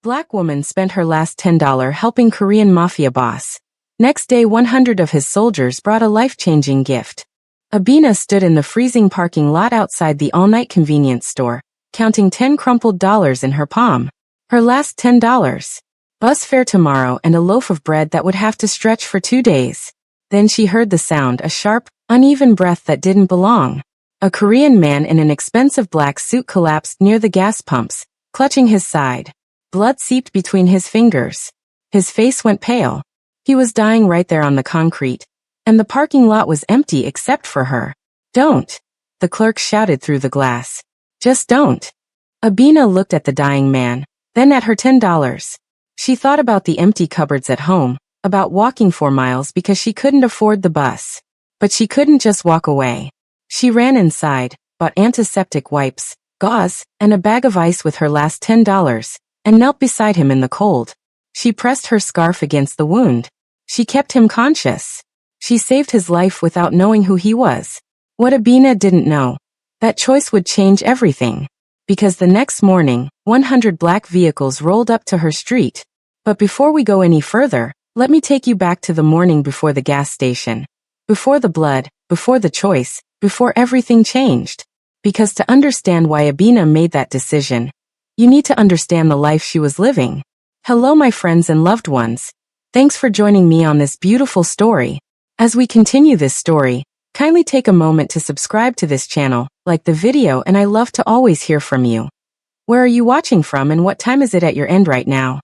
Black woman spent her last $10 helping Korean Mafia boss. Next day 100 of his soldiers brought a life-changing gift. Abina stood in the freezing parking lot outside the all-night convenience store, counting 10 crumpled dollars in her palm. Her last $10. Bus fare tomorrow and a loaf of bread that would have to stretch for 2 days. Then she heard the sound, a sharp, uneven breath that didn't belong. A Korean man in an expensive black suit collapsed near the gas pumps, clutching his side. Blood seeped between his fingers. His face went pale. He was dying right there on the concrete, and the parking lot was empty except for her. "Don't!" the clerk shouted through the glass. "Just don't." Abina looked at the dying man, then at her $10. She thought about the empty cupboards at home, about walking 4 miles because she couldn't afford the bus. But she couldn't just walk away. She ran inside, bought antiseptic wipes, gauze, and a bag of ice with her last $10, and knelt beside him in the cold. She pressed her scarf against the wound. She kept him conscious. She saved his life without knowing who he was. What Abina didn't know, that choice would change everything. Because the next morning, 100 black vehicles rolled up to her street. But before we go any further, let me take you back to the morning before the gas station. Before the blood, before the choice, before everything changed. Because to understand why Abina made that decision, you need to understand the life she was living. Hello my friends and loved ones. Thanks for joining me on this beautiful story. As we continue this story, kindly take a moment to subscribe to this channel, like the video, and I love to always hear from you. Where are you watching from and what time is it at your end right now?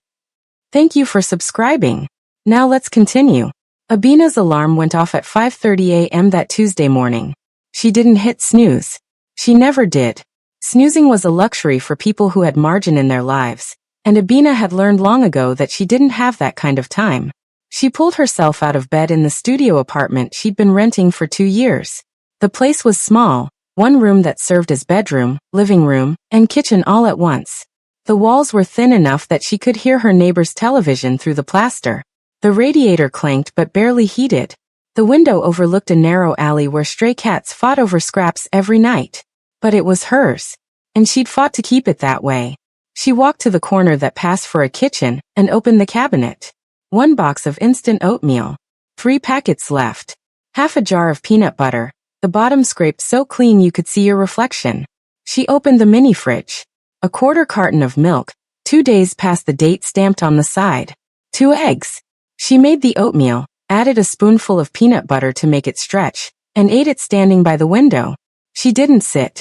Thank you for subscribing. Now let's continue. Abina's alarm went off at 5:30 a.m. that Tuesday morning. She didn't hit snooze. She never did. Snoozing was a luxury for people who had margin in their lives, and Abina had learned long ago that she didn't have that kind of time. She pulled herself out of bed in the studio apartment she'd been renting for 2 years. The place was small, one room that served as bedroom, living room, and kitchen all at once. The walls were thin enough that she could hear her neighbor's television through the plaster. The radiator clanked but barely heated. The window overlooked a narrow alley where stray cats fought over scraps every night. But it was hers, and she'd fought to keep it that way. She walked to the corner that passed for a kitchen and opened the cabinet. 1 box of instant oatmeal. 3 packets left. Half a jar of peanut butter, the bottom scraped so clean you could see your reflection. She opened the mini fridge. A 1/4 carton of milk, 2 days past the date stamped on the side. 2 eggs. She made the oatmeal, added a spoonful of peanut butter to make it stretch, and ate it standing by the window. She didn't sit.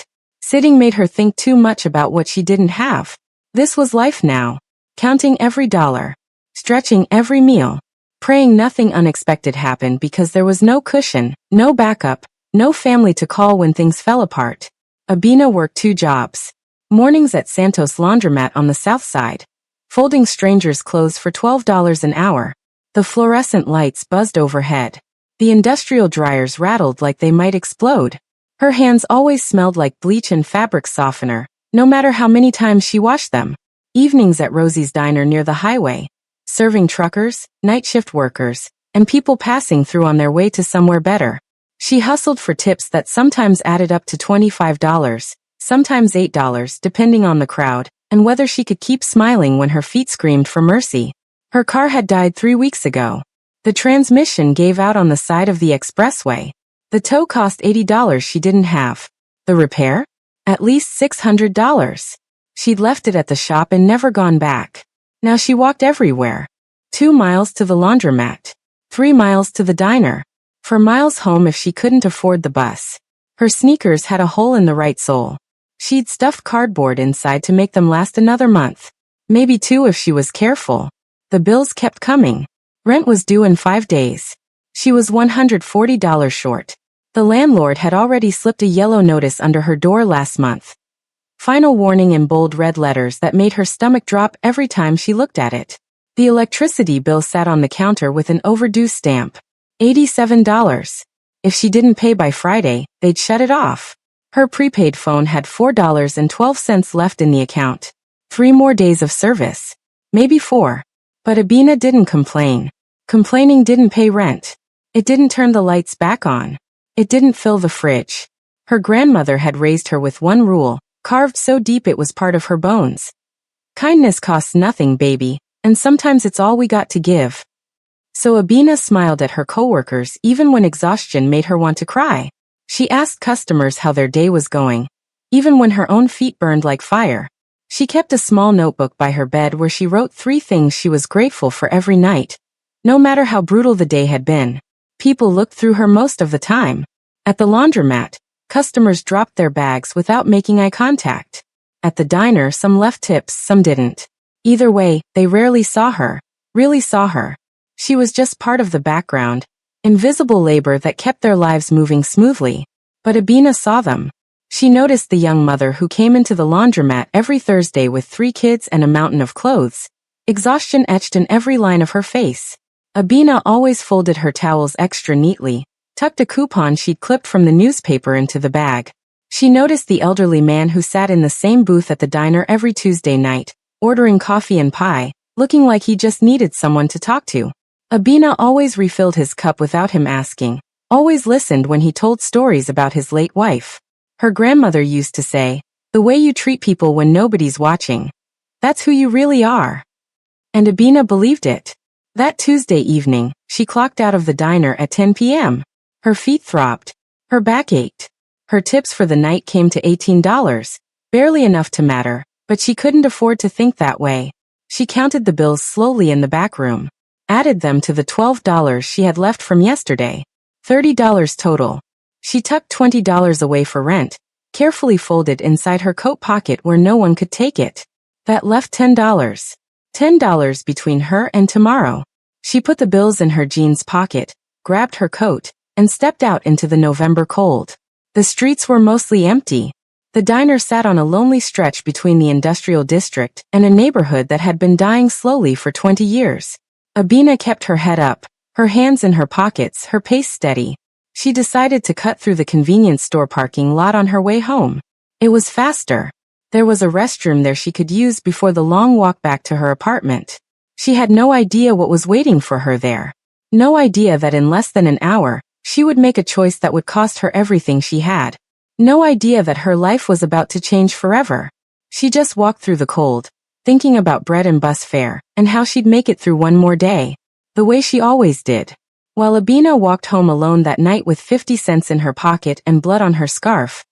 Sitting made her think too much about what she didn't have. This was life now. Counting every dollar. Stretching every meal. Praying nothing unexpected happened because there was no cushion, no backup, no family to call when things fell apart. Abina worked 2 jobs. Mornings at Santos Laundromat on the south side. Folding strangers' clothes for $12 an hour. The fluorescent lights buzzed overhead. The industrial dryers rattled like they might explode. Her hands always smelled like bleach and fabric softener, no matter how many times she washed them. Evenings at Rosie's Diner near the highway. Serving truckers, night shift workers, and people passing through on their way to somewhere better. She hustled for tips that sometimes added up to $25, sometimes $8 depending on the crowd, and whether she could keep smiling when her feet screamed for mercy. Her car had died 3 weeks ago. The transmission gave out on the side of the expressway. The tow cost $80 she didn't have. The repair? At least $600. She'd left it at the shop and never gone back. Now she walked everywhere. 2 miles to the laundromat. 3 miles to the diner. 4 miles home if she couldn't afford the bus. Her sneakers had a hole in the right sole. She'd stuffed cardboard inside to make them last another month. Maybe 2 if she was careful. The bills kept coming. Rent was due in 5 days. She was $140 short. The landlord had already slipped a yellow notice under her door last month. Final warning in bold red letters that made her stomach drop every time she looked at it. The electricity bill sat on the counter with an overdue stamp. $87. If she didn't pay by Friday, they'd shut it off. Her prepaid phone had $4.12 left in the account. 3 more days of service. Maybe 4. But Abina didn't complain. Complaining didn't pay rent. It didn't turn the lights back on. It didn't fill the fridge. Her grandmother had raised her with one rule, carved so deep it was part of her bones. Kindness costs nothing, baby, and sometimes it's all we got to give. So Abina smiled at her coworkers even when exhaustion made her want to cry. She asked customers how their day was going, even when her own feet burned like fire. She kept a small notebook by her bed where she wrote 3 things she was grateful for every night, no matter how brutal the day had been. People looked through her most of the time. At the laundromat, customers dropped their bags without making eye contact. At the diner, some left tips, some didn't. Either way, they rarely saw her, really saw her. She was just part of the background, invisible labor that kept their lives moving smoothly. But Abina saw them. She noticed the young mother who came into the laundromat every Thursday with 3 kids and a mountain of clothes, exhaustion etched in every line of her face. Abina always folded her towels extra neatly, tucked a coupon she'd clipped from the newspaper into the bag. She noticed the elderly man who sat in the same booth at the diner every Tuesday night, ordering coffee and pie, looking like he just needed someone to talk to. Abina always refilled his cup without him asking, always listened when he told stories about his late wife. Her grandmother used to say, "The way you treat people when nobody's watching, that's who you really are." And Abina believed it. That Tuesday evening, she clocked out of the diner at 10 p.m. Her feet throbbed. Her back ached. Her tips for the night came to $18, barely enough to matter, but she couldn't afford to think that way. She counted the bills slowly in the back room, added them to the $12 she had left from yesterday. $30 total. She tucked $20 away for rent, carefully folded inside her coat pocket where no one could take it. That left $10. $10 between her and tomorrow. She put the bills in her jeans pocket, grabbed her coat, and stepped out into the November cold. The streets were mostly empty. The diner sat on a lonely stretch between the industrial district and a neighborhood that had been dying slowly for 20 years. Abina kept her head up, her hands in her pockets, her pace steady. She decided to cut through the convenience store parking lot on her way home. It was faster. There was a restroom there she could use before the long walk back to her apartment. She had no idea what was waiting for her there. No idea that in less than an hour, she would make a choice that would cost her everything she had. No idea that her life was about to change forever. She just walked through the cold, thinking about bread and bus fare, and how she'd make it through one more day, the way she always did. While Abina walked home alone that night with 50 cents in her pocket and blood on her scarf,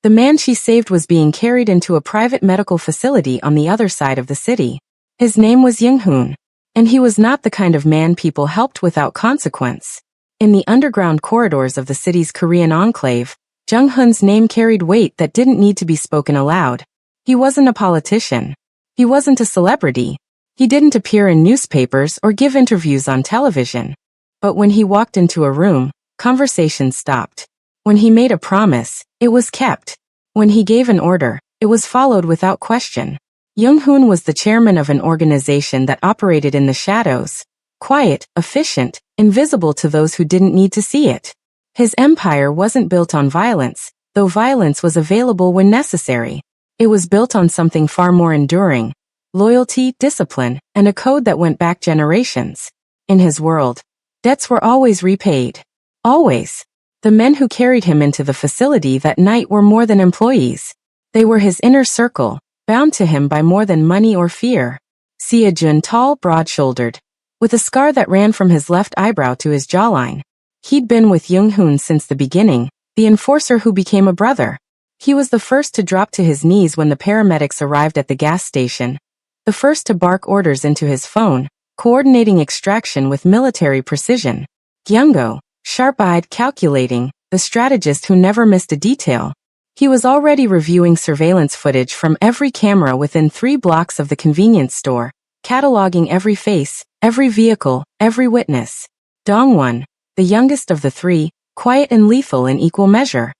the man she saved was being carried into a private medical facility on the other side of the city. His name was Young-hoon, and he was not the kind of man people helped without consequence. In the underground corridors of the city's Korean enclave, Jung-hoon's name carried weight that didn't need to be spoken aloud. He wasn't a politician. He wasn't a celebrity. He didn't appear in newspapers or give interviews on television. But when he walked into a room, conversation stopped. When he made a promise, it was kept. When he gave an order, it was followed without question. Young-hoon was the chairman of an organization that operated in the shadows, quiet, efficient, invisible to those who didn't need to see it. His empire wasn't built on violence, though violence was available when necessary. It was built on something far more enduring: loyalty, discipline, and a code that went back generations. In his world, debts were always repaid. Always. The men who carried him into the facility that night were more than employees. They were his inner circle, bound to him by more than money or fear. Sia-jun, tall, broad-shouldered, with a scar that ran from his left eyebrow to his jawline. He'd been with Young-hoon since the beginning, the enforcer who became a brother. He was the first to drop to his knees when the paramedics arrived at the gas station, the first to bark orders into his phone, coordinating extraction with military precision. Gyungo, sharp-eyed, calculating, the strategist who never missed a detail. He was already reviewing surveillance footage from every camera within 3 blocks of the convenience store, cataloging every face, every vehicle, every witness. Dongwon, the youngest of the 3, quiet and lethal in equal measure.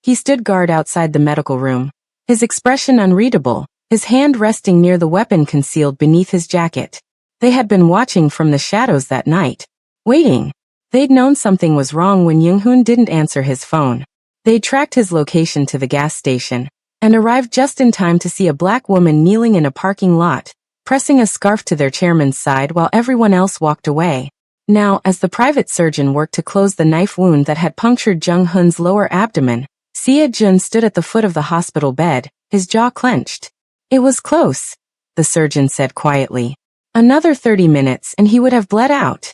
He stood guard outside the medical room, his expression unreadable, his hand resting near the weapon concealed beneath his jacket. They had been watching from the shadows that night, waiting. They'd known something was wrong when Young-hoon didn't answer his phone. They tracked his location to the gas station, and arrived just in time to see a black woman kneeling in a parking lot, pressing a scarf to their chairman's side while everyone else walked away. Now, as the private surgeon worked to close the knife wound that had punctured Jung-hoon's lower abdomen, Sia-jun stood at the foot of the hospital bed, his jaw clenched. It was close. the surgeon said quietly. Another 30 minutes and he would have bled out.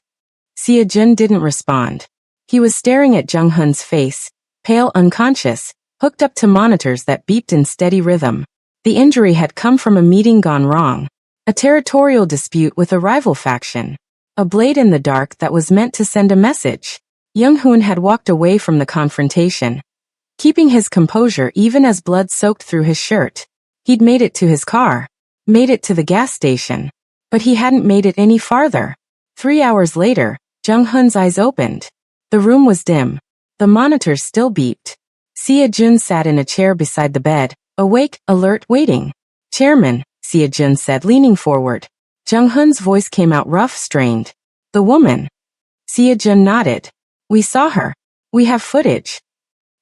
Sia-jun didn't respond. He was staring at Jung-hun's face, pale, unconscious, hooked up to monitors that beeped in steady rhythm. The injury had come from a meeting gone wrong. A territorial dispute with a rival faction. A blade in the dark that was meant to send a message. Jung-hoon had walked away from the confrontation, keeping his composure even as blood soaked through his shirt. He'd made it to his car, made it to the gas station, but he hadn't made it any farther. 3 hours later, Jung-hoon's eyes opened. The room was dim. The monitors still beeped. Sia-jun sat in a chair beside the bed, awake, alert, waiting. Chairman, Sia-jun said, leaning forward. Jung-hoon's voice came out rough, strained. The woman. Sia-jun nodded. We saw her. We have footage.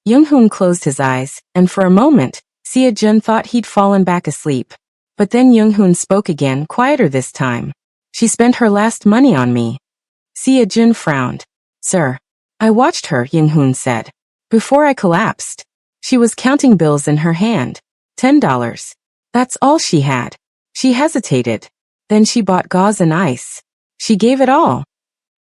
Jung-hoon closed his eyes, and for a moment, Sia-jun thought he'd fallen back asleep. But then Jung-hoon spoke again, quieter this time. She spent her last money on me. Sia-jun frowned. Sir. I watched her, Jung-hoon said. Before I collapsed. She was counting bills in her hand. $10. That's all she had. She hesitated. Then she bought gauze and ice. She gave it all.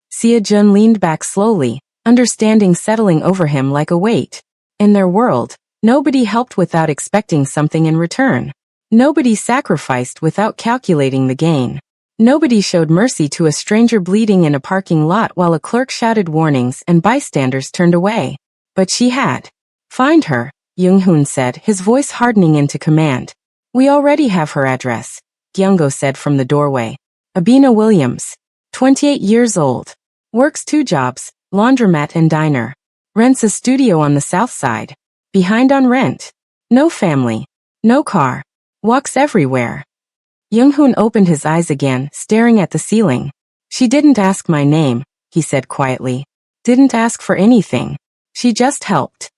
Sia-jun leaned back slowly, understanding settling over him like a weight. In their world, nobody helped without expecting something in return. Nobody sacrificed without calculating the gain. Nobody showed mercy to a stranger bleeding in a parking lot while a clerk shouted warnings and bystanders turned away. But she had. Find her, Jung-hoon said, his voice hardening into command. We already have her address, Kyung-go said from the doorway. Abina Williams, 28 years old. Works 2 jobs, laundromat and diner. Rents a studio on the south side. Behind on rent. No family. No car. Walks everywhere. Jung-hoon opened his eyes again, staring at the ceiling. She didn't ask my name, he said quietly. Didn't ask for anything. She just helped.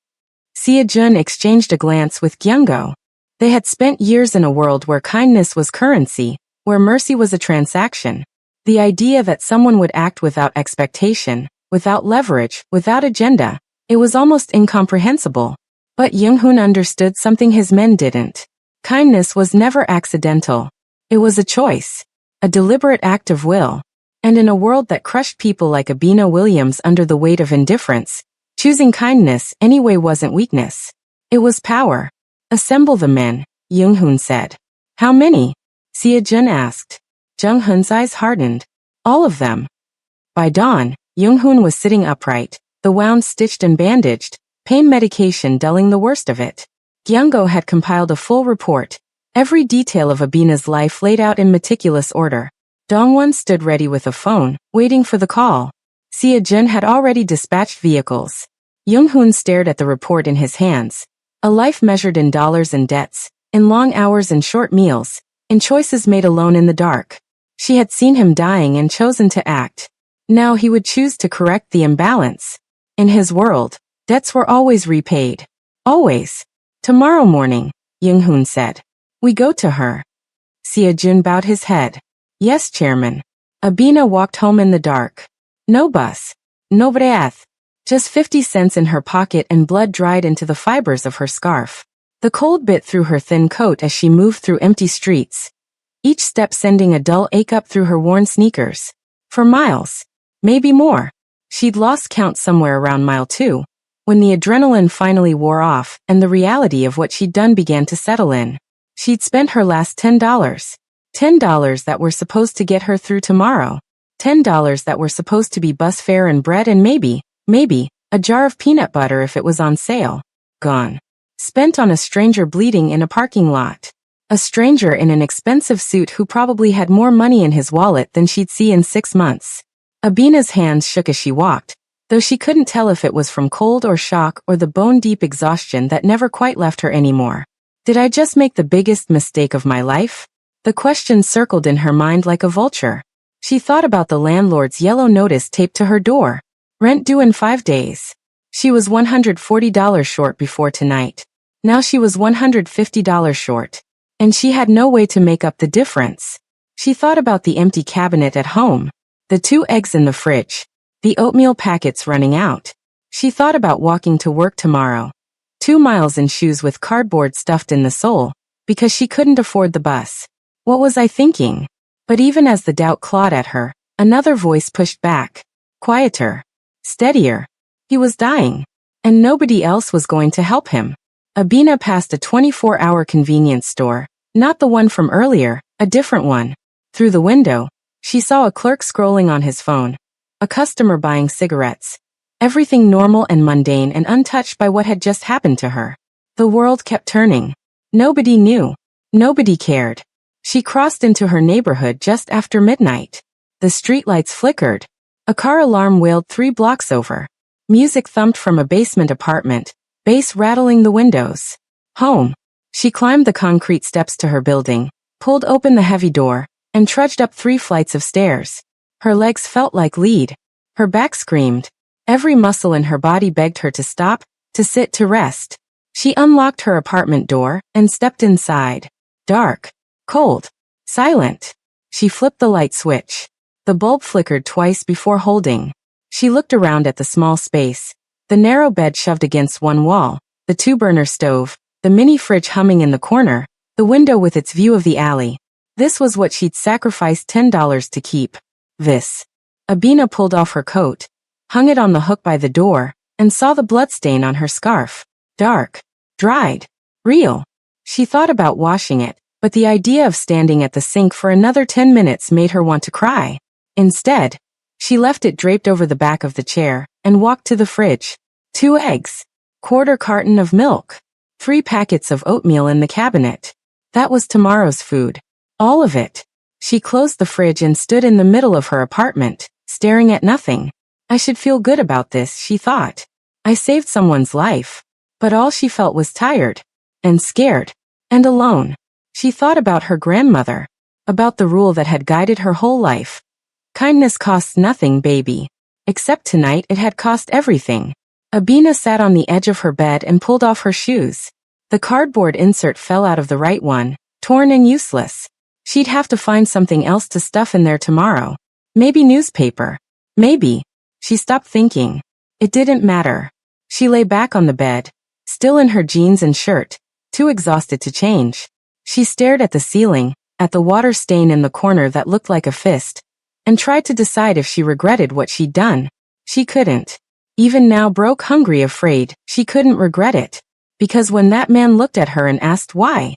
Sia-jun exchanged a glance with Kyung-go. They had spent years in a world where kindness was currency, where mercy was a transaction. The idea that someone would act without expectation, without leverage, without agenda, it was almost incomprehensible. But Jung-hoon understood something his men didn't. Kindness was never accidental. It was a choice. A deliberate act of will. And in a world that crushed people like Abina Williams under the weight of indifference, choosing kindness anyway wasn't weakness. It was power. Assemble the men, Jung-hoon said. How many? Sia-jun asked. Jung-hoon's eyes hardened. All of them. By dawn, Jung-hoon was sitting upright, the wound stitched and bandaged, pain medication dulling the worst of it. Kyung-go had compiled a full report, every detail of Abina's life laid out in meticulous order. Dongwon stood ready with a phone, waiting for the call. Sia-jun had already dispatched vehicles. Jung-hoon stared at the report in his hands. A life measured in dollars and debts, in long hours and short meals, in choices made alone in the dark. She had seen him dying and chosen to act. Now he would choose to correct the imbalance. In his world, debts were always repaid. Always. Tomorrow morning, Jung-hoon said. We go to her. Sia-jun bowed his head. Yes, Chairman. Abina walked home in the dark. No bus. No breath. Just 50 cents in her pocket and blood dried into the fibers of her scarf. The cold bit through her thin coat as she moved through empty streets. Each step sending a dull ache up through her worn sneakers. For miles. Maybe more. She'd lost count somewhere around mile 2. When the adrenaline finally wore off and the reality of what she'd done began to settle in. She'd spent her last $10. $10 that were supposed to get her through tomorrow. $10 that were supposed to be bus fare and bread and maybe, a jar of peanut butter if it was on sale. Gone. Spent on a stranger bleeding in a parking lot. A stranger in an expensive suit who probably had more money in his wallet than she'd see in 6 months. Abina's hands shook as she walked, though she couldn't tell if it was from cold or shock or the bone-deep exhaustion that never quite left her anymore. Did I just make the biggest mistake of my life? The question circled in her mind like a vulture. She thought about the landlord's yellow notice taped to her door. Rent due in 5 days. She was $140 short before tonight. Now she was $150 short. And she had no way to make up the difference. She thought about the empty cabinet at home. The 2 eggs in the fridge. The oatmeal packets running out. She thought about walking to work tomorrow. 2 miles in shoes with cardboard stuffed in the sole, because she couldn't afford the bus. What was I thinking? But even as the doubt clawed at her, another voice pushed back. Quieter. Steadier. He was dying. And nobody else was going to help him. Abina passed a 24-hour convenience store, not the one from earlier, a different one. Through the window, she saw a clerk scrolling on his phone, a customer buying cigarettes. Everything normal and mundane and untouched by what had just happened to her. The world kept turning. Nobody knew. Nobody cared. She crossed into her neighborhood just after midnight. The streetlights flickered. A car alarm wailed 3 blocks over. Music thumped from a basement apartment, bass rattling the windows. Home. She climbed the concrete steps to her building, pulled open the heavy door, and trudged up 3 flights of stairs. Her legs felt like lead. Her back screamed. Every muscle in her body begged her to stop, to sit, to rest. She unlocked her apartment door and stepped inside. Dark. Cold. Silent. She flipped the light switch. The bulb flickered twice before holding. She looked around at the small space. The narrow bed shoved against one wall, the 2-burner stove, the mini fridge humming in the corner, the window with its view of the alley. This was what she'd sacrificed $10 to keep. This. Abina pulled off her coat, hung it on the hook by the door, and saw the bloodstain on her scarf. Dark. Dried. Real. She thought about washing it, but the idea of standing at the sink for another 10 minutes made her want to cry. Instead, she left it draped over the back of the chair and walked to the fridge. 2 eggs. Quarter carton of milk. 3 packets of oatmeal in the cabinet. That was tomorrow's food. All of it. She closed the fridge and stood in the middle of her apartment, staring at nothing. I should feel good about this, she thought. I saved someone's life. But all she felt was tired. And scared. And alone. She thought about her grandmother. About the rule that had guided her whole life. Kindness costs nothing, baby. Except tonight it had cost everything. Abina sat on the edge of her bed and pulled off her shoes. The cardboard insert fell out of the right one, torn and useless. She'd have to find something else to stuff in there tomorrow. Maybe newspaper. Maybe. She stopped thinking. It didn't matter. She lay back on the bed, still in her jeans and shirt, too exhausted to change. She stared at the ceiling, at the water stain in the corner that looked like a fist, and tried to decide if she regretted what she'd done. She couldn't. Even now, broke, hungry, afraid, she couldn't regret it. Because when that man looked at her and asked why,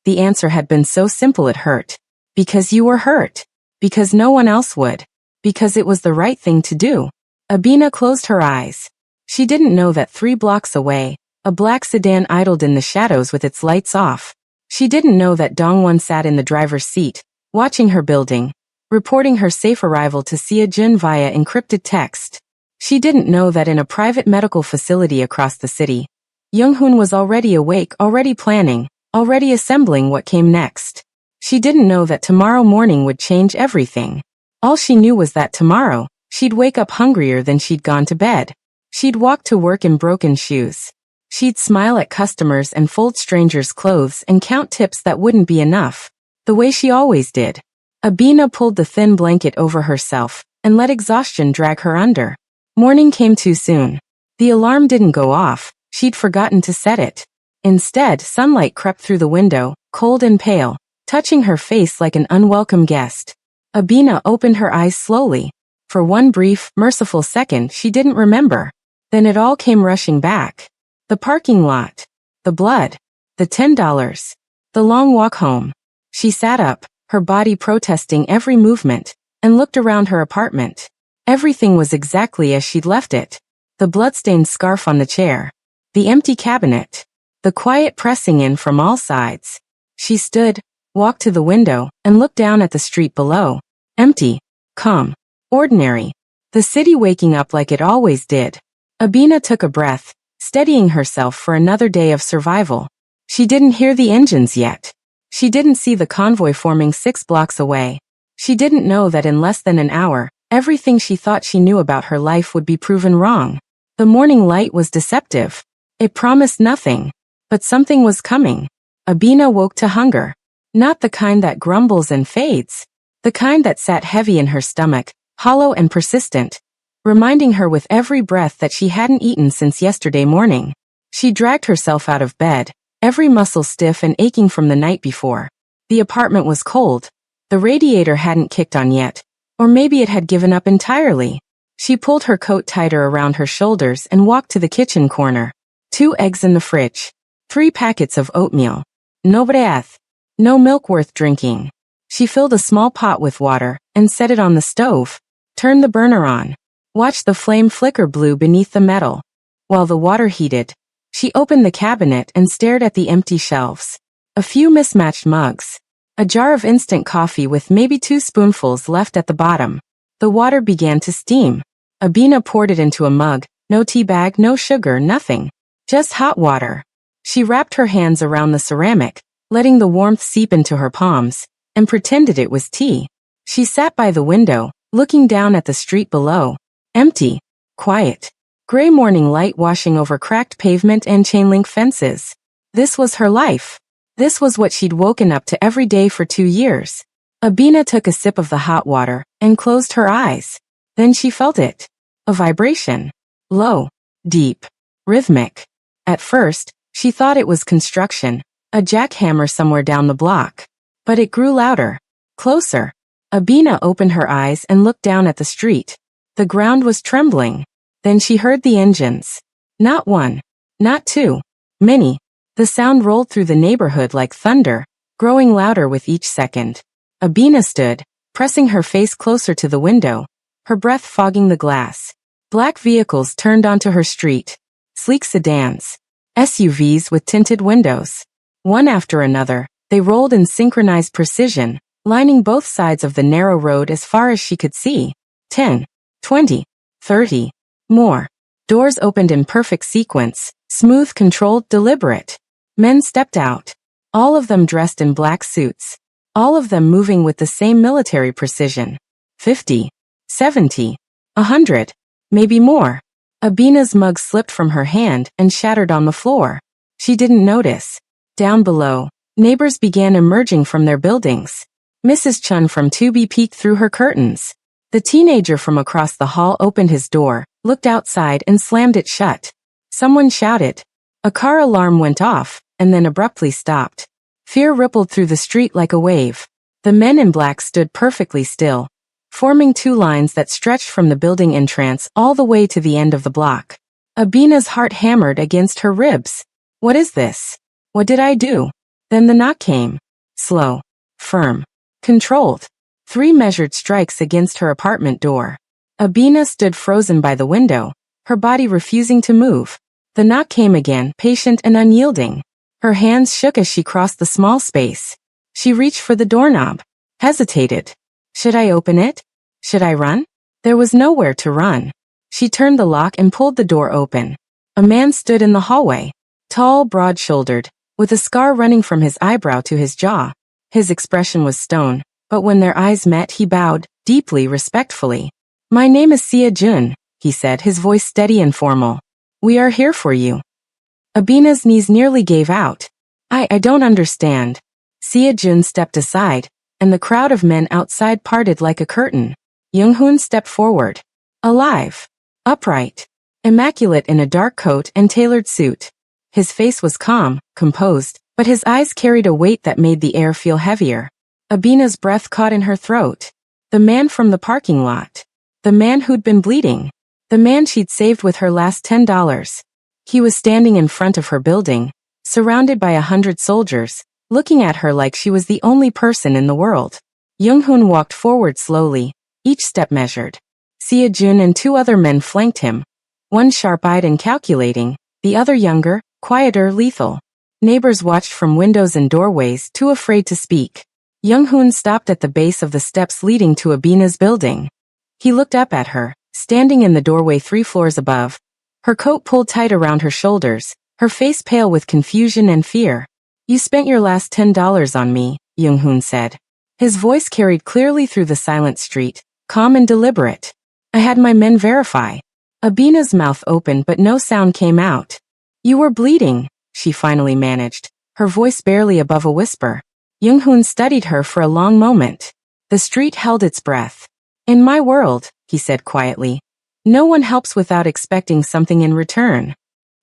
the answer had been so simple it hurt. Because you were hurt. Because no one else would. Because it was the right thing to do. Abina closed her eyes. She didn't know that 3 blocks away, a black sedan idled in the shadows with its lights off. She didn't know that Dongwon sat in the driver's seat, watching her building, reporting her safe arrival to Sia Jun via encrypted text. She didn't know that in a private medical facility across the city, Young-hoon was already awake, already planning, already assembling what came next. She didn't know that tomorrow morning would change everything. All she knew was that tomorrow, she'd wake up hungrier than she'd gone to bed. She'd walk to work in broken shoes. She'd smile at customers and fold strangers' clothes and count tips that wouldn't be enough. The way she always did. Abina pulled the thin blanket over herself and let exhaustion drag her under. Morning came too soon. The alarm didn't go off. She'd forgotten to set it. Instead, sunlight crept through the window, cold and pale, touching her face like an unwelcome guest. Abina opened her eyes slowly. For one brief, merciful second, she didn't remember. Then it all came rushing back. The parking lot. The blood. The $10. The long walk home. She sat up, her body protesting every movement, and looked around her apartment. Everything was exactly as she'd left it. The bloodstained scarf on the chair. The empty cabinet. The quiet pressing in from all sides. She stood, walked to the window, and looked down at the street below. Empty. Calm. Ordinary. The city waking up like it always did. Abina took a breath, steadying herself for another day of survival. She didn't hear the engines yet. She didn't see the convoy forming 6 blocks away. She didn't know that in less than an hour, everything she thought she knew about her life would be proven wrong. The morning light was deceptive. It promised nothing. But something was coming. Abina woke to hunger. Not the kind that grumbles and fades. The kind that sat heavy in her stomach, hollow and persistent, reminding her with every breath that she hadn't eaten since yesterday morning. She dragged herself out of bed, every muscle stiff and aching from the night before. The apartment was cold. The radiator hadn't kicked on yet, or maybe it had given up entirely. She pulled her coat tighter around her shoulders and walked to the kitchen corner. 2 eggs in the fridge. 3 packets of oatmeal. No breath. No milk worth drinking. She filled a small pot with water and set it on the stove. Turned the burner on. Watched the flame flicker blue beneath the metal. While the water heated, she opened the cabinet and stared at the empty shelves. A few mismatched mugs. A jar of instant coffee with maybe 2 spoonfuls left at the bottom. The water began to steam. Abina poured it into a mug. No tea bag, no sugar, nothing. Just hot water. She wrapped her hands around the ceramic, letting the warmth seep into her palms, and pretended it was tea. She sat by the window, looking down at the street below. Empty. Quiet. Gray morning light washing over cracked pavement and chain-link fences. This was her life. This was what she'd woken up to every day for 2 years. Abina took a sip of the hot water and closed her eyes. Then she felt it. A vibration. Low. Deep. Rhythmic. At first, she thought it was construction, a jackhammer somewhere down the block. But it grew louder. Closer. Abina opened her eyes and looked down at the street. The ground was trembling. Then she heard the engines. Not 1. Not 2. Many. The sound rolled through the neighborhood like thunder, growing louder with each second. Abina stood, pressing her face closer to the window, her breath fogging the glass. Black vehicles turned onto her street. Sleek sedans. SUVs with tinted windows. One after another, they rolled in synchronized precision, lining both sides of the narrow road as far as she could see. 10, 20, 30. More. Doors opened in perfect sequence, smooth, controlled, deliberate. Men stepped out. All of them dressed in black suits. All of them moving with the same military precision. 50, 70, 100, maybe more. Abina's mug slipped from her hand and shattered on the floor. She didn't notice. Down below, neighbors began emerging from their buildings. Mrs. Chun from 2B peeked through her curtains. The teenager from across the hall opened his door, looked outside and slammed it shut. Someone shouted. A car alarm went off, and then abruptly stopped. Fear rippled through the street like a wave. The men in black stood perfectly still, forming 2 lines that stretched from the building entrance all the way to the end of the block. Abina's heart hammered against her ribs. What is this? What did I do? Then the knock came. Slow. Firm. Controlled. 3 measured strikes against her apartment door. Abina stood frozen by the window, her body refusing to move. The knock came again, patient and unyielding. Her hands shook as she crossed the small space. She reached for the doorknob. Hesitated. Should I open it? Should I run? There was nowhere to run. She turned the lock and pulled the door open. A man stood in the hallway. Tall, broad-shouldered, with a scar running from his eyebrow to his jaw. His expression was stone, but when their eyes met he bowed, deeply, respectfully. My name is Sia Jun, he said, his voice steady and formal. We are here for you. Abina's knees nearly gave out. I don't understand. Sia Jun stepped aside, and the crowd of men outside parted like a curtain. Young-hoon stepped forward. Alive. Upright. Immaculate in a dark coat and tailored suit. His face was calm, composed, but his eyes carried a weight that made the air feel heavier. Abina's breath caught in her throat. The man from the parking lot. The man who'd been bleeding. The man she'd saved with her last $10. He was standing in front of her building, surrounded by 100 soldiers, looking at her like she was the only person in the world. Young-hoon walked forward slowly, each step measured. Sia Jun and 2 other men flanked him. One sharp-eyed and calculating, the other younger, quieter, lethal. Neighbors watched from windows and doorways, too afraid to speak. Young-hoon stopped at the base of the steps leading to Abina's building. He looked up at her, standing in the doorway 3 floors above. Her coat pulled tight around her shoulders, her face pale with confusion and fear. You spent your last $10 on me, Young-hoon said. His voice carried clearly through the silent street, calm and deliberate. I had my men verify. Abina's mouth opened but no sound came out. You were bleeding, she finally managed, her voice barely above a whisper. Young-hoon studied her for a long moment. The street held its breath. In my world, he said quietly, no one helps without expecting something in return.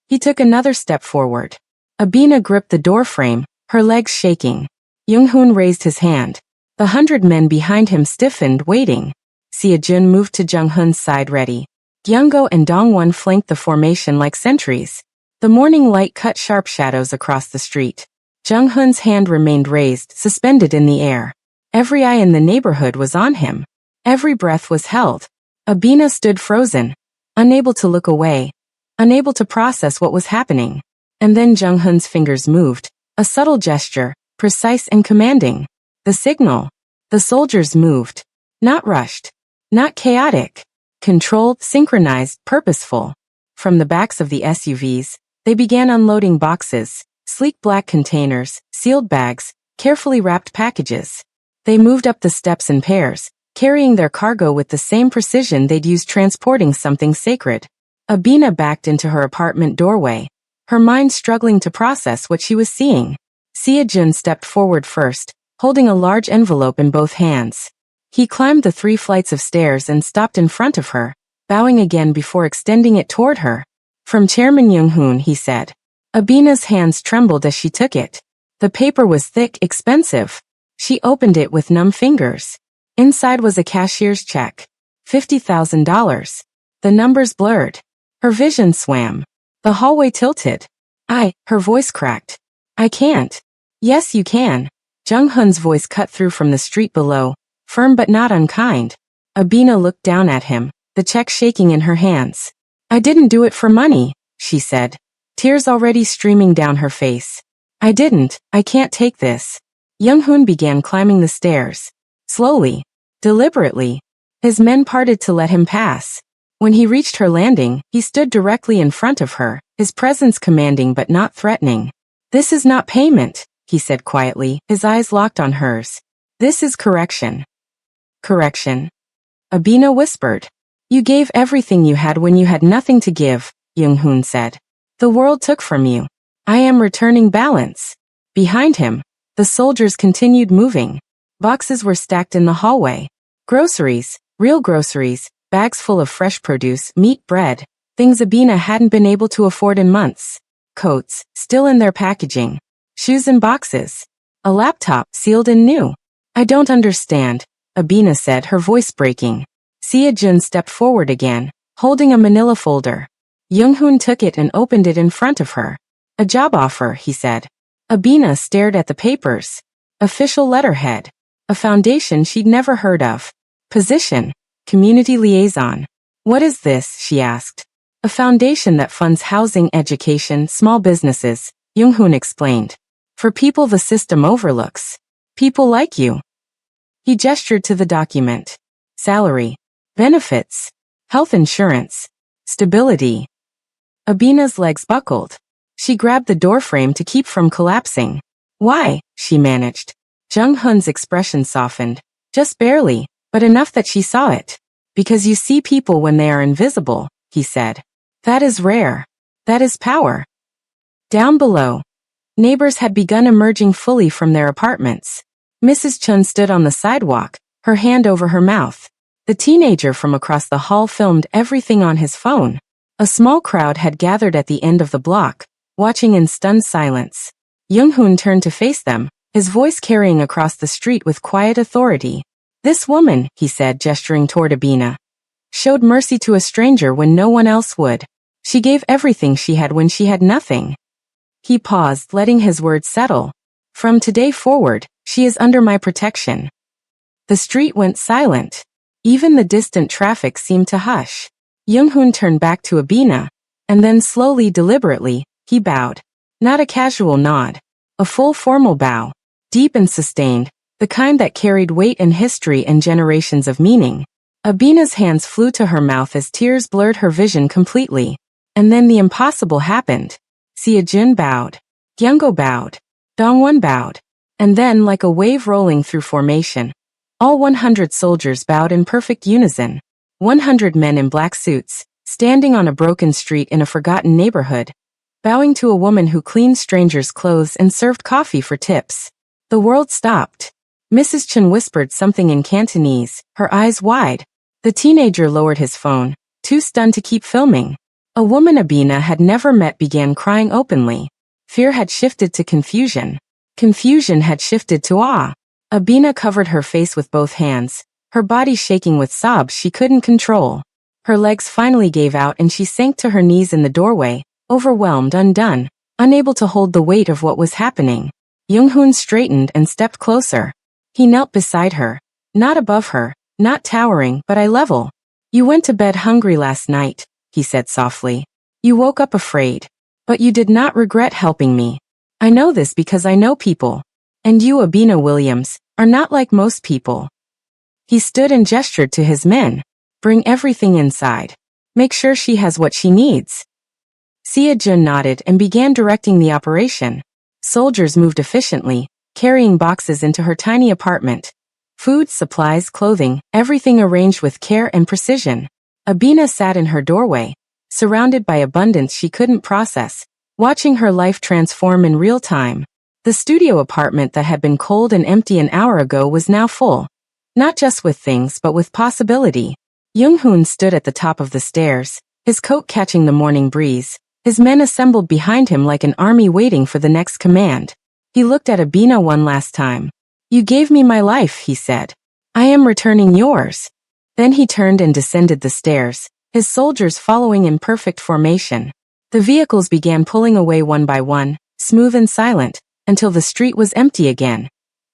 He took another step forward. Abina gripped the doorframe, her legs shaking. Jung-hoon raised his hand. The 100 men behind him stiffened, waiting. Seo-jun moved to Jung-hoon's side ready. Kyung-go and Dong-won flanked the formation like sentries. The morning light cut sharp shadows across the street. Jung-hoon's hand remained raised, suspended in the air. Every eye in the neighborhood was on him. Every breath was held. Abina stood frozen, unable to look away, unable to process what was happening. And then Jung-hoon's fingers moved, a subtle gesture, precise and commanding. The signal. The soldiers moved. Not rushed. Not chaotic. Controlled, synchronized, purposeful. From the backs of the SUVs, they began unloading boxes, sleek black containers, sealed bags, carefully wrapped packages. They moved up the steps in pairs, carrying their cargo with the same precision they'd used transporting something sacred. Abina backed into her apartment doorway, her mind struggling to process what she was seeing. Seo-jun stepped forward first, holding a large envelope in both hands. He climbed the 3 flights of stairs and stopped in front of her, bowing again before extending it toward her. From Chairman Jung-hoon, he said. Abina's hands trembled as she took it. The paper was thick, expensive. She opened it with numb fingers. Inside was a cashier's check. $50,000. The numbers blurred. Her vision swam. The hallway tilted. Her voice cracked. I can't. Yes, you can. Jung-hoon's voice cut through from the street below, firm but not unkind. Abina looked down at him, the check shaking in her hands. I didn't do it for money, she said, tears already streaming down her face. I didn't. I can't take this. Jung-hoon began climbing the stairs. Slowly. Deliberately. His men parted to let him pass. When he reached her landing, he stood directly in front of her, his presence commanding but not threatening. This is not payment, he said quietly, his eyes locked on hers. This is correction. Correction? Abina whispered. You gave everything you had when you had nothing to give, Jung-hoon said. The world took from you. I am returning balance. Behind him, the soldiers continued moving. Boxes were stacked in the hallway. Groceries, real groceries, bags full of fresh produce, meat, bread, things Abina hadn't been able to afford in months. Coats, still in their packaging. Shoes in boxes. A laptop, sealed and new. I don't understand, Abina said, her voice breaking. Seo-jun stepped forward again, holding a manila folder. Jung-hoon took it and opened it in front of her. A job offer, he said. Abina stared at the papers. Official letterhead. A foundation she'd never heard of. Position. Community liaison. What is this, she asked. A foundation that funds housing, education, small businesses, Jung-hoon explained. For people the system overlooks. People like you. He gestured to the document. Salary. Benefits. Health insurance. Stability. Abina's legs buckled. She grabbed the doorframe to keep from collapsing. Why? She managed. Jung-hoon's expression softened. Just barely, but enough that she saw it. Because you see people when they are invisible, he said. That is rare. That is power. Down below, neighbors had begun emerging fully from their apartments. Mrs. Chun stood on the sidewalk, her hand over her mouth. The teenager from across the hall filmed everything on his phone. A small crowd had gathered at the end of the block, watching in stunned silence. Jung-hoon turned to face them, his voice carrying across the street with quiet authority. This woman, he said, gesturing toward Abina, showed mercy to a stranger when no one else would. She gave everything she had when she had nothing. He paused, letting his words settle. From today forward, she is under my protection. The street went silent. Even the distant traffic seemed to hush. Jung-hoon turned back to Abina, and then slowly, deliberately, he bowed. Not a casual nod. A full formal bow. Deep and sustained, the kind that carried weight and history and generations of meaning. Abina's hands flew to her mouth as tears blurred her vision completely. And then the impossible happened. Seo-jun bowed. Kyung-go bowed. Dong-won bowed. And then, like a wave rolling through formation, all 100 soldiers bowed in perfect unison. 100 men in black suits, standing on a broken street in a forgotten neighborhood, bowing to a woman who cleaned strangers' clothes and served coffee for tips. The world stopped. Mrs. Chun whispered something in Cantonese, her eyes wide. The teenager lowered his phone, too stunned to keep filming. A woman Abina had never met began crying openly. Fear had shifted to confusion. Confusion had shifted to awe. Abina covered her face with both hands, her body shaking with sobs she couldn't control. Her legs finally gave out and she sank to her knees in the doorway, overwhelmed, undone, unable to hold the weight of what was happening. Young-hoon straightened and stepped closer. He knelt beside her, not above her, not towering, but eye level. "You went to bed hungry last night," he said softly. "You woke up afraid. But you did not regret helping me. I know this because I know people. And you, Abina Williams, are not like most people." He stood and gestured to his men. "Bring everything inside. Make sure she has what she needs." Sia-jun nodded and began directing the operation. Soldiers moved efficiently, carrying boxes into her tiny apartment. Food, supplies, clothing, everything arranged with care and precision. Abina sat in her doorway, surrounded by abundance she couldn't process, watching her life transform in real time. The studio apartment that had been cold and empty an hour ago was now full. Not just with things but with possibility. Young-hoon stood at the top of the stairs, his coat catching the morning breeze, his men assembled behind him like an army waiting for the next command. He looked at Abina one last time. "You gave me my life," he said. "I am returning yours." Then he turned and descended the stairs, his soldiers following in perfect formation. The vehicles began pulling away one by one, smooth and silent, until the street was empty again.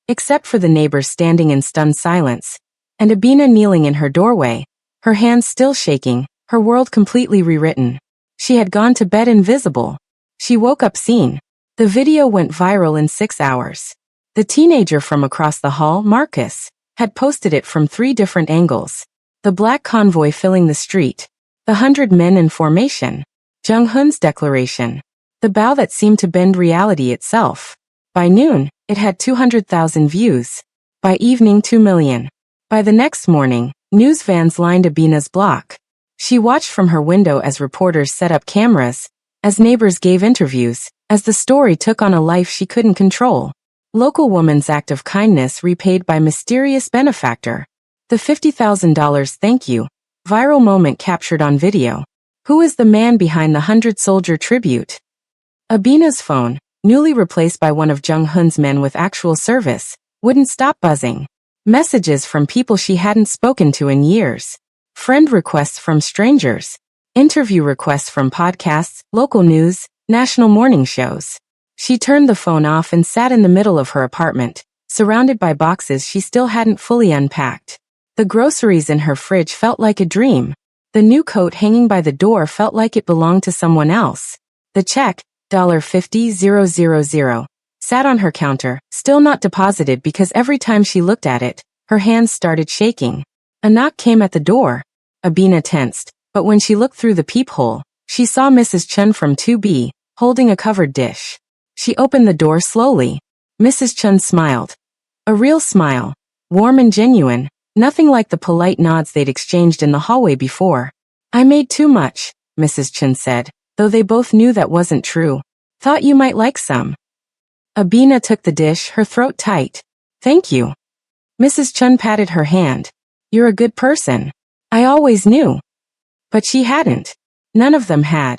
Except for the neighbors standing in stunned silence, and Abina kneeling in her doorway, her hands still shaking, her world completely rewritten. She had gone to bed invisible. She woke up seen. The video went viral in 6 hours. The teenager from across the hall, Marcus, had posted it from 3 different angles. The black convoy filling the street. The 100 men in formation. Jung-hoon's declaration. The bow that seemed to bend reality itself. By noon, it had 200,000 views. By evening, 2 million. By the next morning, news vans lined Abina's block. She watched from her window as reporters set up cameras, as neighbors gave interviews, as the story took on a life she couldn't control. Local woman's act of kindness repaid by mysterious benefactor. The $50,000 thank you. Viral moment captured on video. Who is the man behind the 100-soldier tribute? Abina's phone, newly replaced by one of Jung-hoon's men with actual service, wouldn't stop buzzing. Messages from people she hadn't spoken to in years. Friend requests from strangers. Interview requests from podcasts, local news, national morning shows. She turned the phone off and sat in the middle of her apartment, surrounded by boxes she still hadn't fully unpacked. The groceries in her fridge felt like a dream. The new coat hanging by the door felt like it belonged to someone else. The check, $50,000, sat on her counter, still not deposited because every time she looked at it, her hands started shaking. A knock came at the door. Abina tensed, but when she looked through the peephole, she saw Mrs. Chun from 2B, holding a covered dish. She opened the door slowly. Mrs. Chun smiled. A real smile. Warm and genuine, nothing like the polite nods they'd exchanged in the hallway before. "I made too much," Mrs. Chun said, though they both knew that wasn't true. "Thought you might like some." Abina took the dish, her throat tight. "Thank you." Mrs. Chun patted her hand. "You're a good person. I always knew." But she hadn't. None of them had.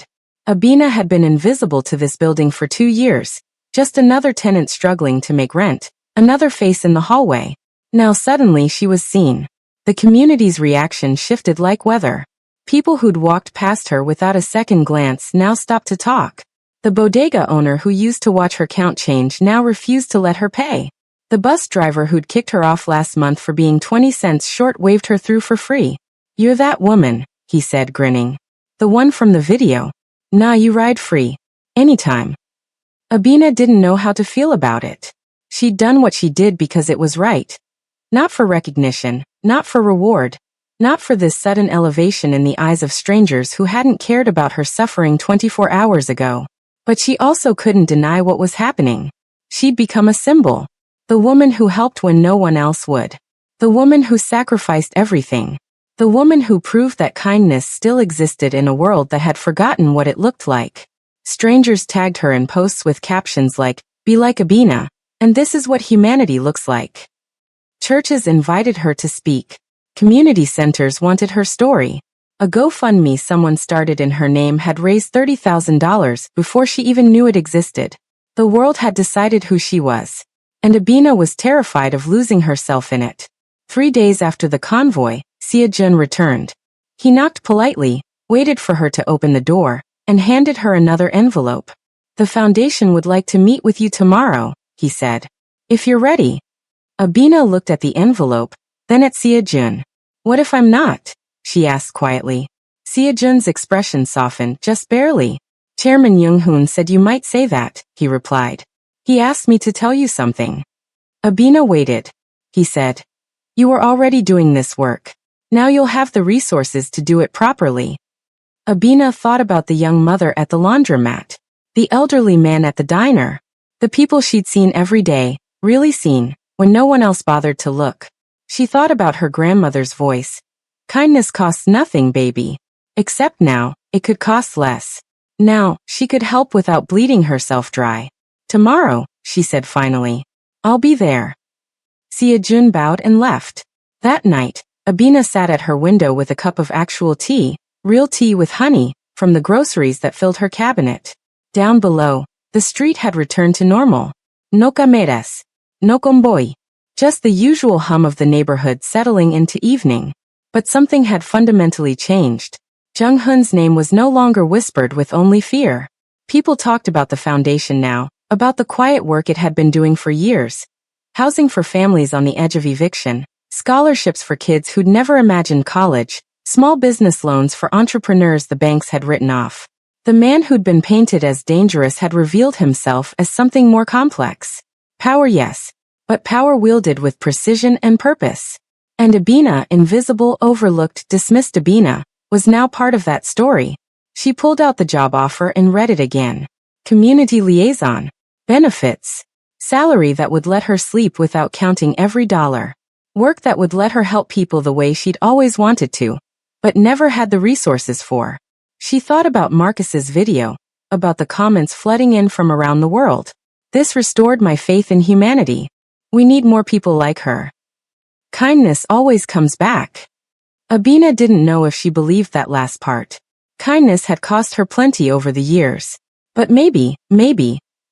Abina had been invisible to this building for 2 years, just another tenant struggling to make rent, another face in the hallway. Now suddenly she was seen. The community's reaction shifted like weather. People who'd walked past her without a second glance now stopped to talk. The bodega owner who used to watch her count change now refused to let her pay. The bus driver who'd kicked her off last month for being 20 cents short waved her through for free. "You're that woman," he said, grinning. "The one from the video. Nah, you ride free. Anytime." Abina didn't know how to feel about it. She'd done what she did because it was right. Not for recognition, not for reward, not for this sudden elevation in the eyes of strangers who hadn't cared about her suffering 24 hours ago. But she also couldn't deny what was happening. She'd become a symbol. The woman who helped when no one else would. The woman who sacrificed everything. The woman who proved that kindness still existed in a world that had forgotten what it looked like. Strangers tagged her in posts with captions like, "Be like Abina," and "This is what humanity looks like." Churches invited her to speak. Community centers wanted her story. A GoFundMe someone started in her name had raised $30,000 before she even knew it existed. The world had decided who she was. And Abina was terrified of losing herself in it. 3 days after the convoy, Sia-jun returned. He knocked politely, waited for her to open the door, and handed her another envelope. The foundation would like to meet with you tomorrow, he said. If you're ready. Abina looked at the envelope, then at Sia-jun. What if I'm not? She asked quietly. Sia-jun's expression softened, just barely. Chairman Young-hoon said you might say that, he replied. He asked me to tell you something. Abina waited. He said. You were already doing this work. Now you'll have the resources to do it properly. Abina thought about the young mother at the laundromat, the elderly man at the diner, the people she'd seen every day, really seen, when no one else bothered to look. She thought about her grandmother's voice. Kindness costs nothing, baby. Except now, it could cost less. Now, she could help without bleeding herself dry. Tomorrow, she said finally. I'll be there. Sia-jun bowed and left. That night, Abina sat at her window with a cup of actual tea, real tea with honey, from the groceries that filled her cabinet. Down below, the street had returned to normal. No cameras. No convoy. Just the usual hum of the neighborhood settling into evening. But something had fundamentally changed. Jung-hoon's name was no longer whispered with only fear. People talked about the foundation now, about the quiet work it had been doing for years. Housing for families on the edge of eviction, scholarships for kids who'd never imagined college, small business loans for entrepreneurs the banks had written off. The man who'd been painted as dangerous had revealed himself as something more complex. Power, yes, but power wielded with precision and purpose. And Abina, invisible, overlooked, dismissed Abina, was now part of that story. She pulled out the job offer and read it again. Community liaison. Benefits. Salary that would let her sleep without counting every dollar. Work that would let her help people the way she'd always wanted to, but never had the resources for. She thought about Marcus's video, about the comments flooding in from around the world. This restored my faith in humanity. We need more people like her. Kindness always comes back. Abina didn't know if she believed that last part. Kindness had cost her plenty over the years. But maybe,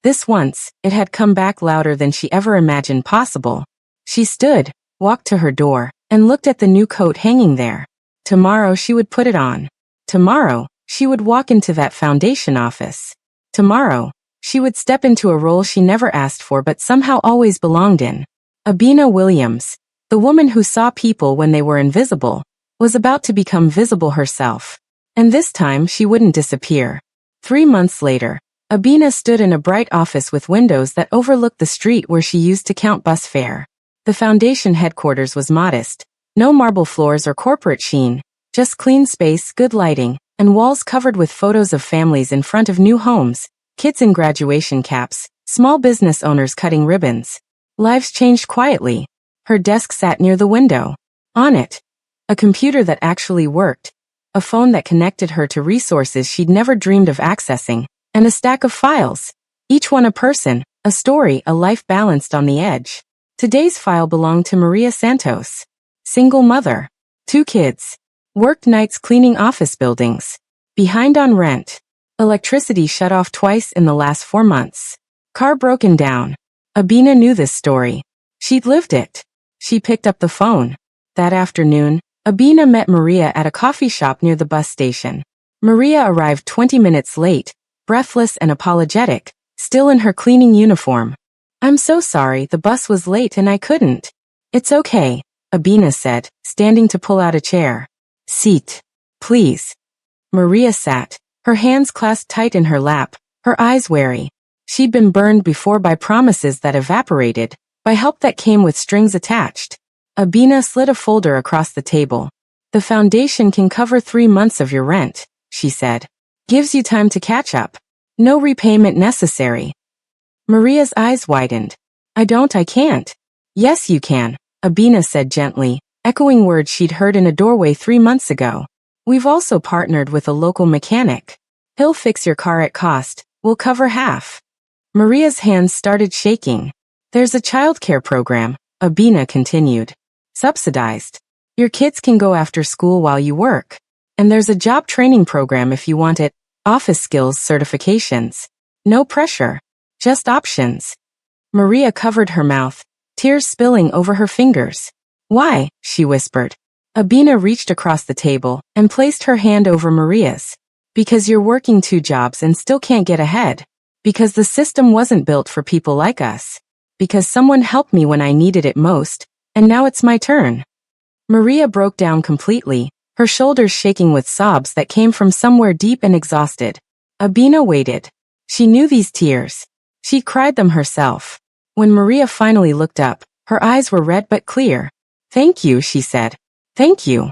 this once, it had come back louder than she ever imagined possible. She stood, walked to her door, and looked at the new coat hanging there. Tomorrow she would put it on. Tomorrow, she would walk into that foundation office. Tomorrow, she would step into a role she never asked for but somehow always belonged in. Abina Williams, the woman who saw people when they were invisible, was about to become visible herself. And this time she wouldn't disappear. 3 months later, Abina stood in a bright office with windows that overlooked the street where she used to count bus fare. The foundation headquarters was modest. No marble floors or corporate sheen, just clean space, good lighting, and walls covered with photos of families in front of new homes, kids in graduation caps, small business owners cutting ribbons. Lives changed quietly. Her desk sat near the window. On it, a computer that actually worked, a phone that connected her to resources she'd never dreamed of accessing, and a stack of files. Each one a person, a story, a life balanced on the edge. Today's file belonged to Maria Santos. Single mother. 2 kids. Worked nights cleaning office buildings. Behind on rent. Electricity shut off twice in the last 4 months. Car broken down. Abina knew this story. She'd lived it. She picked up the phone. That afternoon, Abina met Maria at a coffee shop near the bus station. Maria arrived 20 minutes late, breathless and apologetic, still in her cleaning uniform. I'm so sorry, the bus was late and I couldn't. It's okay, Abina said, standing to pull out a chair. Seat. Please. Maria sat, her hands clasped tight in her lap, her eyes wary. She'd been burned before by promises that evaporated, by help that came with strings attached. Abina slid a folder across the table. The foundation can cover 3 months of your rent, she said. Gives you time to catch up. No repayment necessary. Maria's eyes widened. I can't. Yes, you can, Abina said gently, echoing words she'd heard in a doorway 3 months ago. We've also partnered with a local mechanic. He'll fix your car at cost. We'll cover half. Maria's hands started shaking. There's a childcare program, Abina continued. Subsidized. Your kids can go after school while you work. And there's a job training program if you want it. Office skills certifications. No pressure. Just options. Maria covered her mouth, tears spilling over her fingers. Why? She whispered. Abina reached across the table and placed her hand over Maria's. Because you're working 2 jobs and still can't get ahead. Because the system wasn't built for people like us. Because someone helped me when I needed it most, and now it's my turn. Maria broke down completely, her shoulders shaking with sobs that came from somewhere deep and exhausted. Abina waited. She knew these tears. She cried them herself. When Maria finally looked up, her eyes were red but clear. Thank you, she said. Thank you.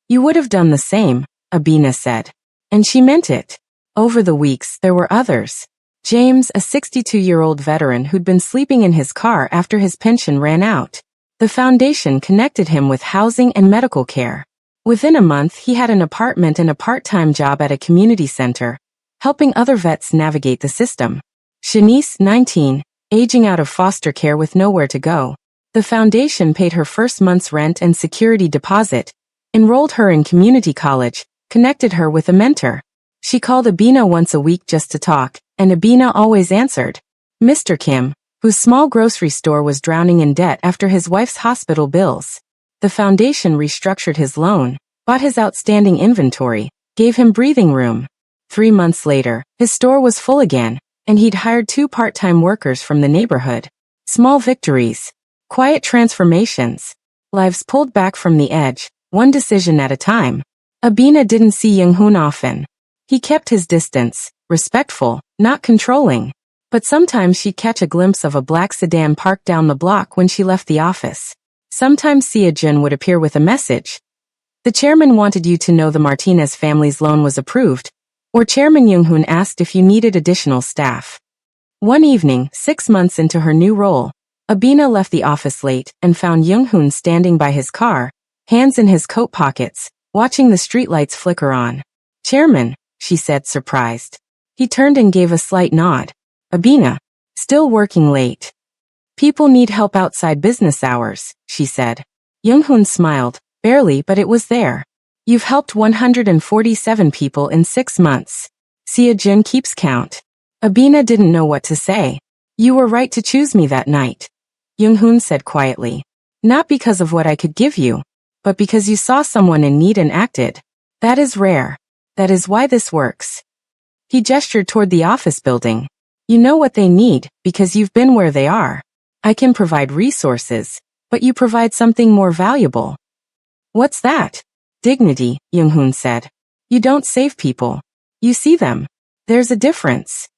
You would have done the same, Abina said. And she meant it. Over the weeks, there were others. James, a 62-year-old veteran who'd been sleeping in his car after his pension ran out. The foundation connected him with housing and medical care. Within a month, he had an apartment and a part-time job at a community center, helping other vets navigate the system. Shanice, 19, aging out of foster care with nowhere to go. The foundation paid her first month's rent and security deposit, enrolled her in community college, connected her with a mentor. She called Abina once a week just to talk, and Abina always answered. Mr. Kim, whose small grocery store was drowning in debt after his wife's hospital bills. The foundation restructured his loan, bought his outstanding inventory, gave him breathing room. 3 months later, his store was full again, and he'd hired 2 part-time workers from the neighborhood. Small victories. Quiet transformations. Lives pulled back from the edge, one decision at a time. Abina didn't see Young-hoon often. He kept his distance, respectful, not controlling. But sometimes she'd catch a glimpse of a black sedan parked down the block when she left the office. Sometimes Sia-jun would appear with a message. The chairman wanted you to know the Martinez family's loan was approved, or Chairman Young-hoon asked if you needed additional staff. One evening, 6 months into her new role, Abina left the office late and found Young-hoon standing by his car, hands in his coat pockets, watching the streetlights flicker on. Chairman, she said, surprised. He turned and gave a slight nod. Abina, still working late. People need help outside business hours, she said. Young-hoon smiled, barely, but it was there. You've helped 147 people in 6 months. Sia-jun keeps count. Abina didn't know what to say. You were right to choose me that night. Young-hoon said quietly. Not because of what I could give you, but because you saw someone in need and acted. That is rare. That is why this works. He gestured toward the office building. You know what they need, because you've been where they are. I can provide resources, but you provide something more valuable. What's that? Dignity, Young-hoon said. You don't save people. You see them. There's a difference.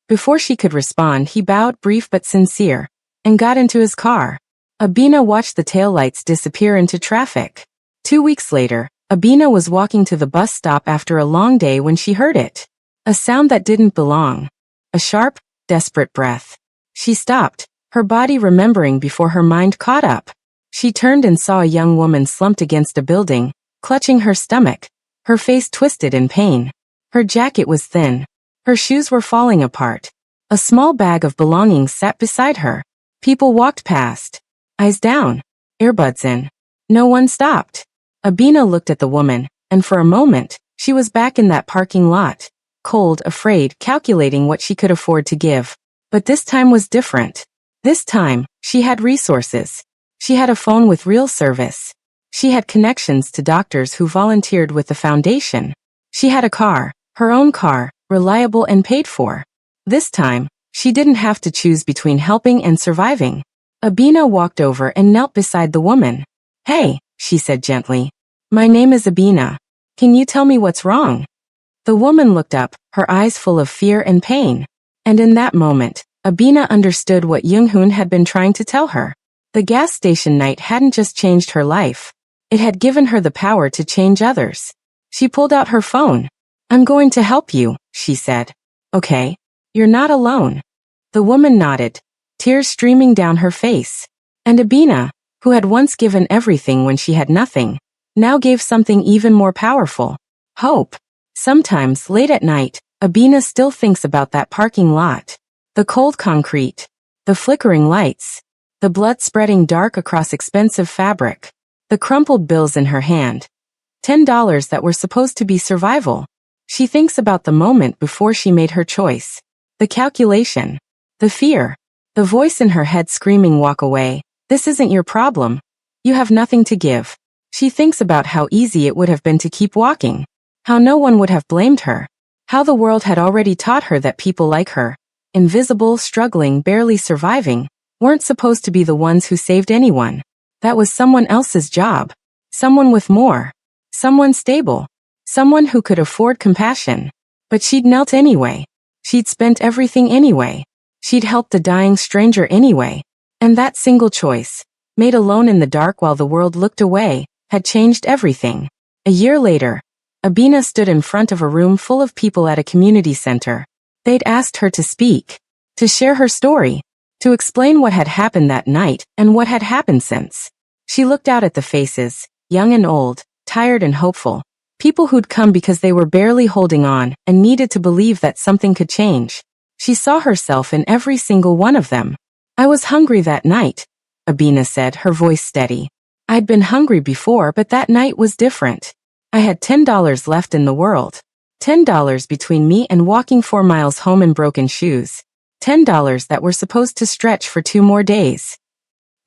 Before she could respond, he bowed, brief but sincere, and got into his car. Abina watched the taillights disappear into traffic. 2 weeks later, Abina was walking to the bus stop after a long day when she heard it. A sound that didn't belong. A sharp, desperate breath. She stopped, her body remembering before her mind caught up. She turned and saw a young woman slumped against a building, clutching her stomach, her face twisted in pain. Her jacket was thin. Her shoes were falling apart. A small bag of belongings sat beside her. People walked past. Eyes down. Earbuds in. No one stopped. Abina looked at the woman, and for a moment, she was back in that parking lot. Cold, afraid, calculating what she could afford to give. But this time was different. This time, she had resources. She had a phone with real service. She had connections to doctors who volunteered with the foundation. She had a car, her own car, reliable and paid for. This time, she didn't have to choose between helping and surviving. Abina walked over and knelt beside the woman. Hey, she said gently. My name is Abina. Can you tell me what's wrong? The woman looked up, her eyes full of fear and pain. And in that moment, Abina understood what Young-hoon had been trying to tell her. The gas station night hadn't just changed her life. It had given her the power to change others. She pulled out her phone. I'm going to help you, she said. Okay. You're not alone. The woman nodded, tears streaming down her face. And Abina, who had once given everything when she had nothing, now gave something even more powerful. Hope. Sometimes, late at night, Abina still thinks about that parking lot. The cold concrete. The flickering lights. The blood spreading dark across expensive fabric. The crumpled bills in her hand. $10 that were supposed to be survival. She thinks about the moment before she made her choice. The calculation. The fear. The voice in her head screaming, walk away. This isn't your problem. You have nothing to give. She thinks about how easy it would have been to keep walking. How no one would have blamed her. How the world had already taught her that people like her, invisible, struggling, barely surviving, weren't supposed to be the ones who saved anyone. That was someone else's job. Someone with more. Someone stable. Someone who could afford compassion. But she'd knelt anyway. She'd spent everything anyway. She'd helped a dying stranger anyway. And that single choice, made alone in the dark while the world looked away, had changed everything. A year later, Abina stood in front of a room full of people at a community center. They'd asked her to speak, to share her story, to explain what had happened that night and what had happened since. She looked out at the faces, young and old, tired and hopeful, people who'd come because they were barely holding on and needed to believe that something could change. She saw herself in every single one of them. I was hungry that night, Abina said, her voice steady. I'd been hungry before, but that night was different. I had $10 left in the world. $10 between me and walking 4 miles home in broken shoes. $10 that were supposed to stretch for 2 more days.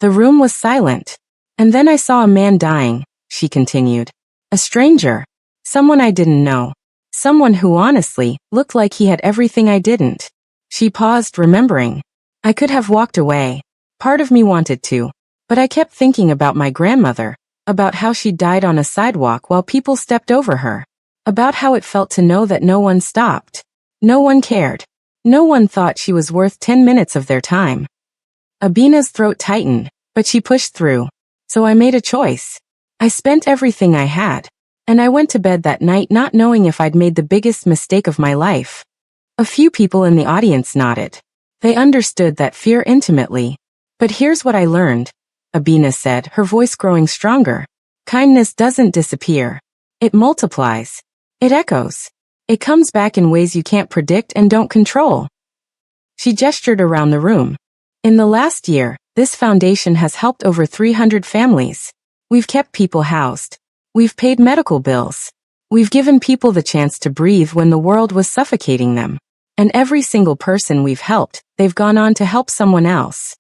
The room was silent. And then I saw a man dying, she continued. A stranger. Someone I didn't know. Someone who honestly looked like he had everything I didn't. She paused, remembering. I could have walked away. Part of me wanted to. But I kept thinking about my grandmother. About how she died on a sidewalk while people stepped over her. About how it felt to know that no one stopped. No one cared. No one thought she was worth 10 minutes of their time. Abina's throat tightened, but she pushed through. So I made a choice. I spent everything I had. And I went to bed that night not knowing if I'd made the biggest mistake of my life. A few people in the audience nodded. They understood that fear intimately. But here's what I learned, Abina said, her voice growing stronger. Kindness doesn't disappear. It multiplies. It echoes. It comes back in ways you can't predict and don't control. She gestured around the room. In the last year, this foundation has helped over 300 families. We've kept people housed. We've paid medical bills. We've given people the chance to breathe when the world was suffocating them. And every single person we've helped, they've gone on to help someone else.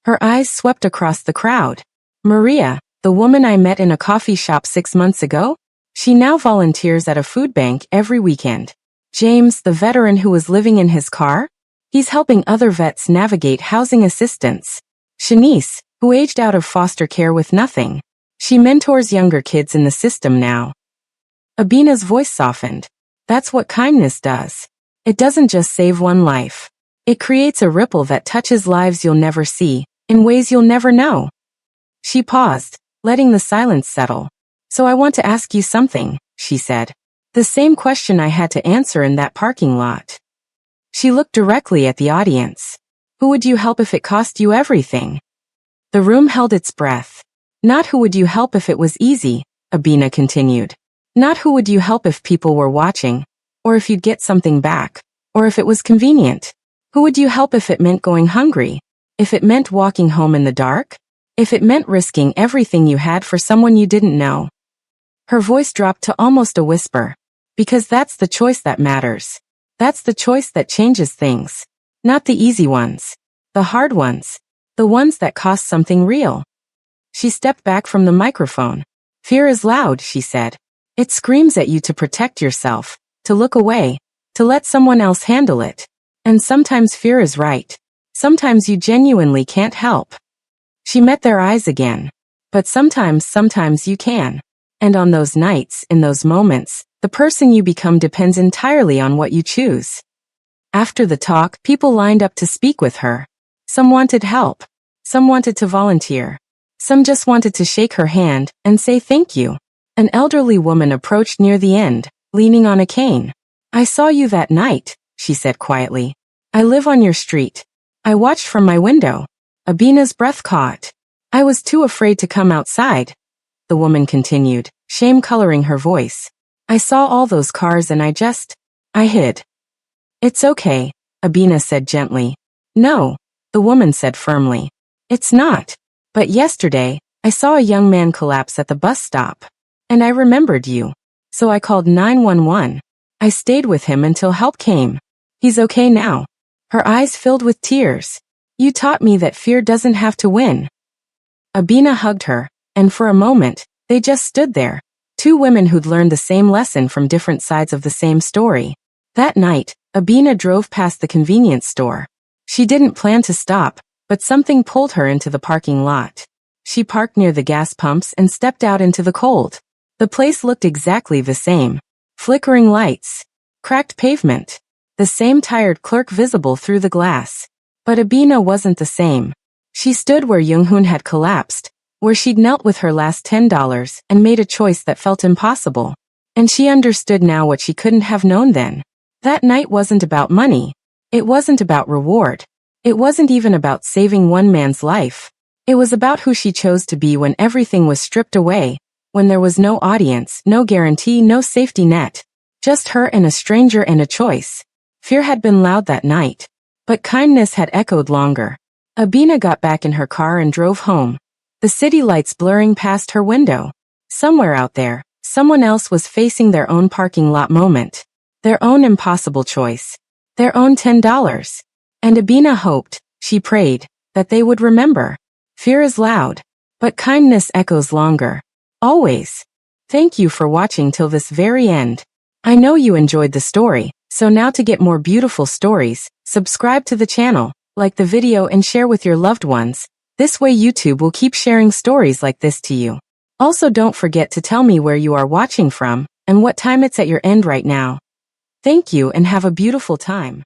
Her eyes swept across the crowd. Maria, the woman I met in a coffee shop 6 months ago? She now volunteers at a food bank every weekend. James, the veteran who was living in his car? He's helping other vets navigate housing assistance. Shanice, who aged out of foster care with nothing. She mentors younger kids in the system now. Abina's voice softened. That's what kindness does. It doesn't just save one life. It creates a ripple that touches lives you'll never see, in ways you'll never know. She paused, letting the silence settle. So I want to ask you something, she said. The same question I had to answer in that parking lot. She looked directly at the audience. Who would you help if it cost you everything? The room held its breath. Not who would you help if it was easy, Abina continued. Not who would you help if people were watching, or if you'd get something back, or if it was convenient. Who would you help if it meant going hungry? If it meant walking home in the dark? If it meant risking everything you had for someone you didn't know? Her voice dropped to almost a whisper. Because that's the choice that matters. That's the choice that changes things. Not the easy ones. The hard ones. The ones that cost something real. She stepped back from the microphone. Fear is loud, she said. It screams at you to protect yourself, to look away, to let someone else handle it. And sometimes fear is right. Sometimes you genuinely can't help. She met their eyes again. But sometimes you can. And on those nights, in those moments, the person you become depends entirely on what you choose. After the talk, people lined up to speak with her. Some wanted help. Some wanted to volunteer. Some just wanted to shake her hand and say thank you. An elderly woman approached near the end, leaning on a cane. I saw you that night, she said quietly. I live on your street. I watched from my window. Abina's breath caught. I was too afraid to come outside, the woman continued, shame coloring her voice. I saw all those cars and I hid. It's okay, Abina said gently. No, the woman said firmly. It's not. But yesterday, I saw a young man collapse at the bus stop. And I remembered you. So I called 911. I stayed with him until help came. He's okay now. Her eyes filled with tears. You taught me that fear doesn't have to win. Abina hugged her, and for a moment, they just stood there. Two women who'd learned the same lesson from different sides of the same story. That night, Abina drove past the convenience store. She didn't plan to stop, but something pulled her into the parking lot. She parked near the gas pumps and stepped out into the cold. The place looked exactly the same. Flickering lights. Cracked pavement. The same tired clerk visible through the glass. But Abina wasn't the same. She stood where Young-hoon had collapsed, where she'd knelt with her last $10 and made a choice that felt impossible. And she understood now what she couldn't have known then. That night wasn't about money. It wasn't about reward. It wasn't even about saving one man's life. It was about who she chose to be when everything was stripped away, when there was no audience, no guarantee, no safety net. Just her and a stranger and a choice. Fear had been loud that night, but kindness had echoed longer. Abina got back in her car and drove home, the city lights blurring past her window. Somewhere out there, someone else was facing their own parking lot moment, their own impossible choice, their own $10. And Abina hoped, she prayed, that they would remember. Fear is loud, but kindness echoes longer. Always. Thank you for watching till this very end. I know you enjoyed the story, so now to get more beautiful stories, subscribe to the channel, like the video and share with your loved ones. This way YouTube will keep sharing stories like this to you. Also don't forget to tell me where you are watching from, and what time it's at your end right now. Thank you and have a beautiful time.